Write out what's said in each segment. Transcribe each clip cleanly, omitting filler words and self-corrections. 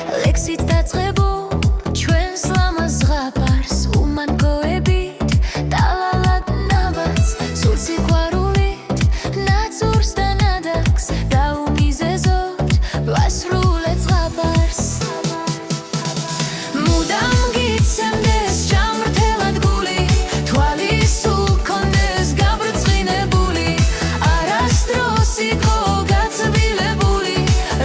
ლექსით დაწყებულ ჩვენს ლამაზ ზღაპარს უმანგოებით ტალალად ნაბats სულ სიყვარულით ნაცურს და ნადაგს დაუმიზეზოთ ვასრულეთ ზღაპარს მუდამ გიცემდეს ჭამრთელად გული თვალი სულ კონდეს გაბრწყინებული არასდროს იყო გაცბილებული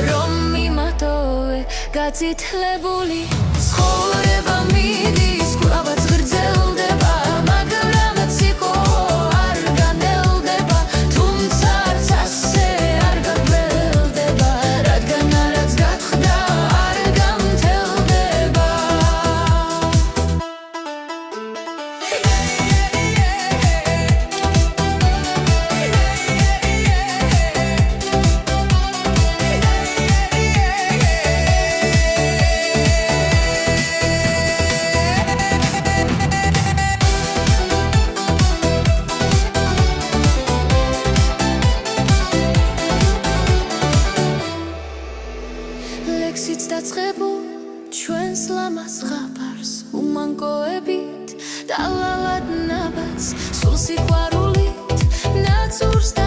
რომ მიმატოვე გაცითლებული ცხოვრება მიდის კვლავაც გრძელდება მაგრამ ციკო არ განელდება თუმცა არც ასე არ გაგრძელდება რადგან რაც გათხრა არ გამთელდება ლექსით დაწყებულ ჩვენს ლამაზ ზღაპარს უმანგოებით ტალალად ნაბats სულ სიყვარულით ნაცურს და